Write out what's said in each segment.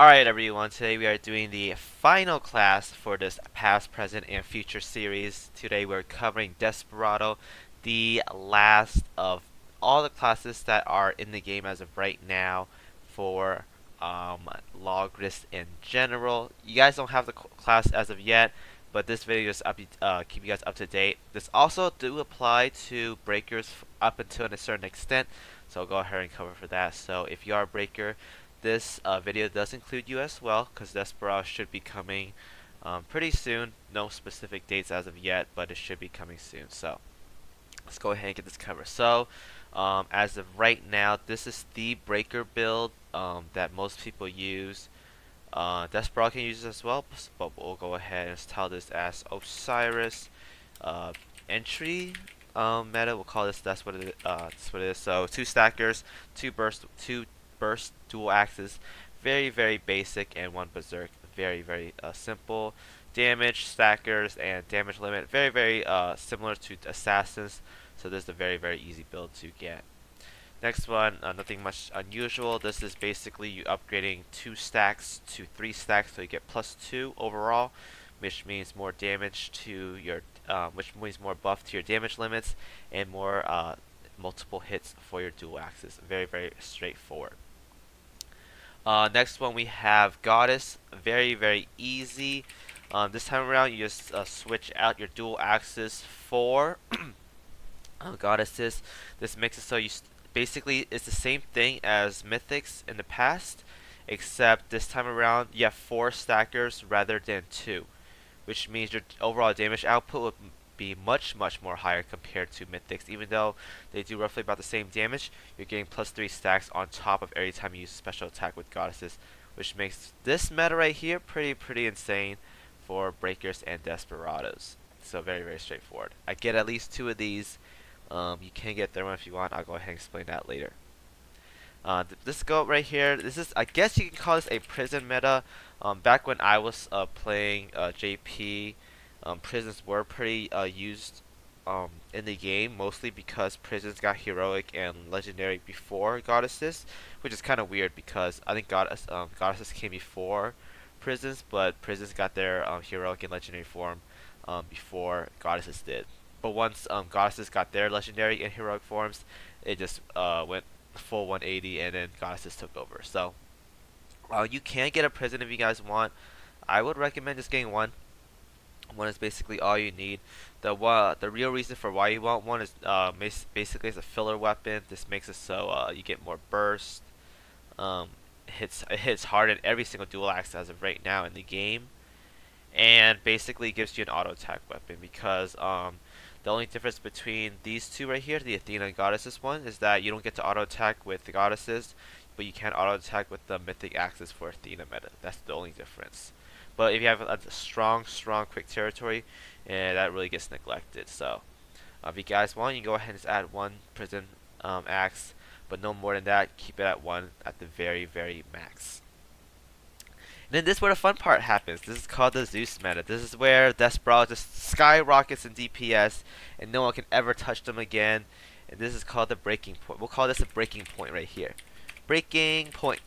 Alright everyone, today we are doing the final class for this past, present, and future series. Today we're covering Desperado, the last of all the classes that are in the game as of right now for Logres in general. You guys don't have the class as of yet, but this video is keep you guys up to date. This also do apply to breakers up until a certain extent, so I'll go ahead and cover for that. So if you are a breaker, this video does include you as well, because Desperado should be coming pretty soon. No specific dates as of yet, but it should be coming soon. So let's go ahead and get this covered. So as of right now, this is the breaker build that most people use. Desperado can use it as well, but we'll go ahead and tell this as Osiris entry meta. We'll call this. That's what it. That's what it is. So two stackers, two burst dual axes, very basic, and one berserk, very simple. Damage stackers and damage limit, very similar to assassins. So this is a very easy build to get. Next one, nothing much unusual. This is basically you upgrading 2 stacks to 3 stacks, so you get +2 overall, which means more damage to your, which means more buff to your damage limits and more multiple hits for your dual axes. Very straightforward. Next one we have Goddess. Very easy. This time around you just switch out your dual axes for Goddesses. This makes it so you basically it's the same thing as Mythics in the past, except this time around you have 4 stackers rather than 2, which means your overall damage output would be much more higher compared to Mythics. Even though they do roughly about the same damage, you're getting +3 stacks on top of every time you use a special attack with Goddesses, which makes this meta right here pretty insane for breakers and desperados. So very straightforward. I get at least 2 of these. You can get third one if you want. I'll go ahead and explain that later. This goat right here, this is, I guess you can call this a prison meta. Back when I was playing JP, prisons were pretty used in the game, mostly because prisons got heroic and legendary before goddesses, which is kind of weird because I think goddesses came before prisons, but prisons got their heroic and legendary form before goddesses did. But once goddesses got their legendary and heroic forms, it just went full 180, and then goddesses took over. So you can get a prison if you guys want. I would recommend just getting one. One is basically all you need. The real reason for why you want one is basically as a filler weapon. This makes it so you get more burst. It hits hard in every single dual axe as of right now in the game, and basically gives you an auto attack weapon because the only difference between these two right here, the Athena and Goddesses one, is that you don't get to auto attack with the Goddesses, but you can auto attack with the Mythic axes for Athena meta. That's the only difference. But if you have a strong quick territory, that really gets neglected. So if you guys want, you can go ahead and just add 1 prison axe, but no more than that. Keep it at 1 at the very max. And then this is where the fun part happens. This is called the Zeus meta. This is where Desperado just skyrockets in DPS, and no one can ever touch them again. And this is called the breaking point. We'll call this a breaking point right here. Breaking point.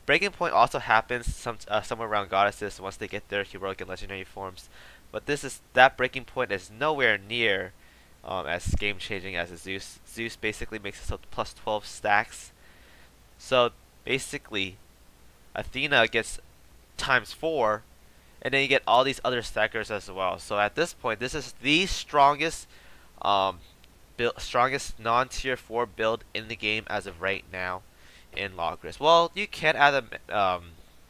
Breaking point also happens somewhere around goddesses once they get their heroic and legendary forms. But that breaking point is nowhere near as game changing as a Zeus. Zeus basically makes it so +12 stacks. So basically, Athena gets ×4, and then you get all these other stackers as well. So at this point, this is the strongest non-tier 4 build in the game as of right now in Logres. Well, you can add a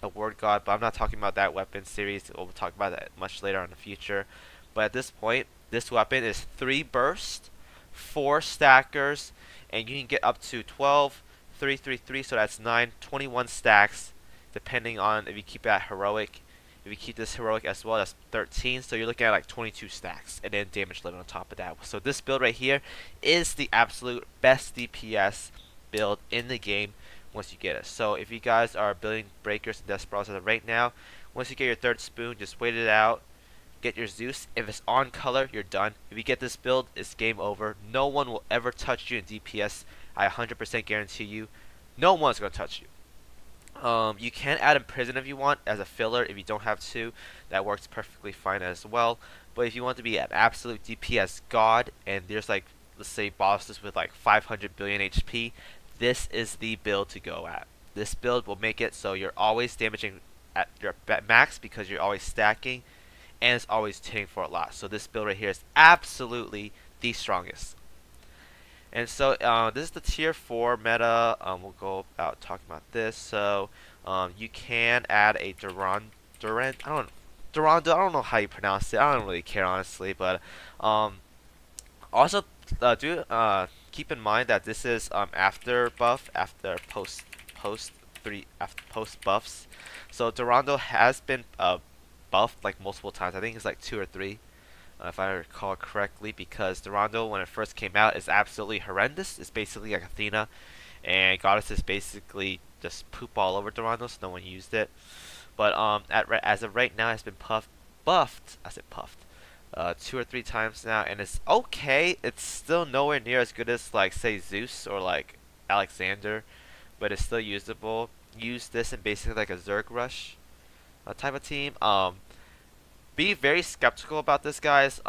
word god, but I'm not talking about that weapon series. We'll talk about that much later in the future. But at this point, this weapon is 3 burst, 4 stackers, and you can get up to 12, 3, so that's 9, 21 stacks, depending on if you keep that heroic. If you keep this heroic as well, that's 13, so you're looking at like 22 stacks, and then damage limit on top of that. So this build right here is the absolute best DPS build in the game once you get it. So if you guys are building breakers and desperados as of right now, once you get your 3rd spoon, just wait it out, get your Zeus. If it's on color, you're done. If you get this build, it's game over. No one will ever touch you in DPS. I 100% guarantee you, no one's going to touch you. You can add Imprison if you want as a filler. If you don't have to, that works perfectly fine as well. But if you want to be an absolute DPS god, and there's like, let's say bosses with like 500 billion HP, this is the build to go at. This build will make it so you're always damaging at your max because you're always stacking, and it's always hitting for a lot. So this build right here is absolutely the strongest. And so this is the tier 4 meta. We'll go about talking about this. So you can add a Durando. I don't know how you pronounce it. I don't really care honestly, but also do keep in mind that this is after buff, after post buffs. So Durando has been buffed like multiple times. I think it's like 2 or 3. If I recall correctly, because Durando, when it first came out, is absolutely horrendous. It's basically like Athena, and Goddesses basically just poop all over Durando, so no one used it. But as of right now, it's been buffed. I said puffed. 2 or 3 times now, and it's okay. It's still nowhere near as good as like say Zeus or like Alexander, but it's still usable. Use this in basically like a Zerg rush type of team. Be very skeptical about this, guys,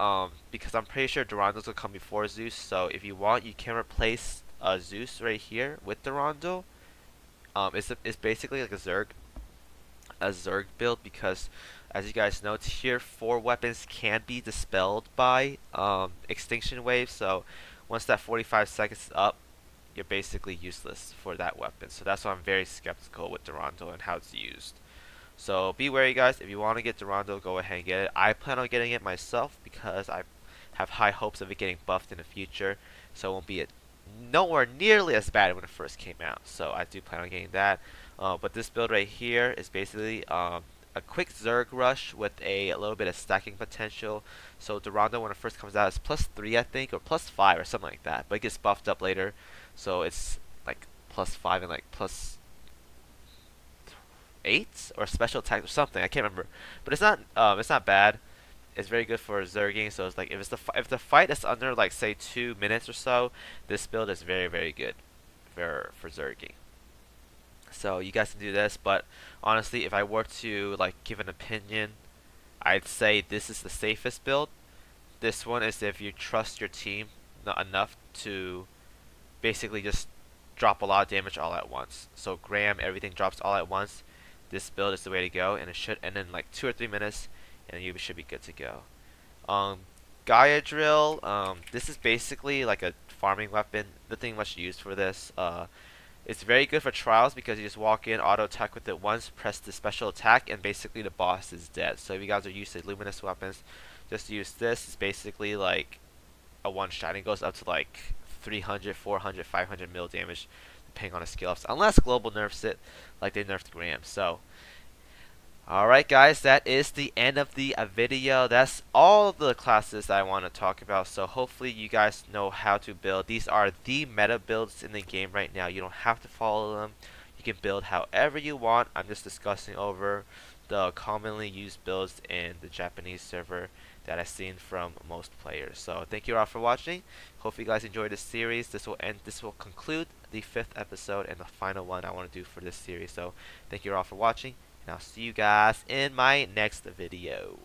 because I'm pretty sure Durando's will come before Zeus. So if you want, you can replace Zeus right here with Durando. It's basically like a Zerg build, because as you guys know, tier 4 weapons can be dispelled by extinction wave. So once that 45 seconds is up, you're basically useless for that weapon. So that's why I'm very skeptical with Durando and how it's used. So be wary, guys. If you want to get Durando, go ahead and get it. I plan on getting it myself because I have high hopes of it getting buffed in the future. So it won't be nowhere nearly as bad when it first came out. So I do plan on getting that. But this build right here is basically a quick Zerg rush with a little bit of stacking potential. So Durando, when it first comes out, is +3, I think, or +5 or something like that. But it gets buffed up later. So it's like +5 and like +8 or special attack or something. I can't remember, but it's not bad. It's very good for zerging. So it's like if the fight is under like say 2 minutes or so, this build is very good for zerging. So you guys can do this, but honestly, if I were to like give an opinion, I'd say this is the safest build. This one is if you trust your team not enough to basically just drop a lot of damage all at once. So Graham, everything drops all at once. This build is the way to go, and it should end in like 2 or 3 minutes, and you should be good to go. Gaia Drill, this is basically like a farming weapon. Nothing much used for this. It's very good for trials because you just walk in, auto attack with it once, press the special attack, and basically the boss is dead. So if you guys are used to luminous weapons, just use this. It's basically like a one shot. It goes up to like 300, 400, 500 mil damage depending on the skill ups, unless Global nerfs it like they nerfed Graham. So alright guys, that is the end of the video. That's all the classes that I want to talk about. So hopefully you guys know how to build. These are the meta builds in the game right now. You don't have to follow them. You can build however you want. I'm just discussing over the commonly used builds in the Japanese server that I've seen from most players. So thank you all for watching. Hope you guys enjoyed this series. This will conclude the 5th episode and the final one I want to do for this series. So thank you all for watching, and I'll see you guys in my next video.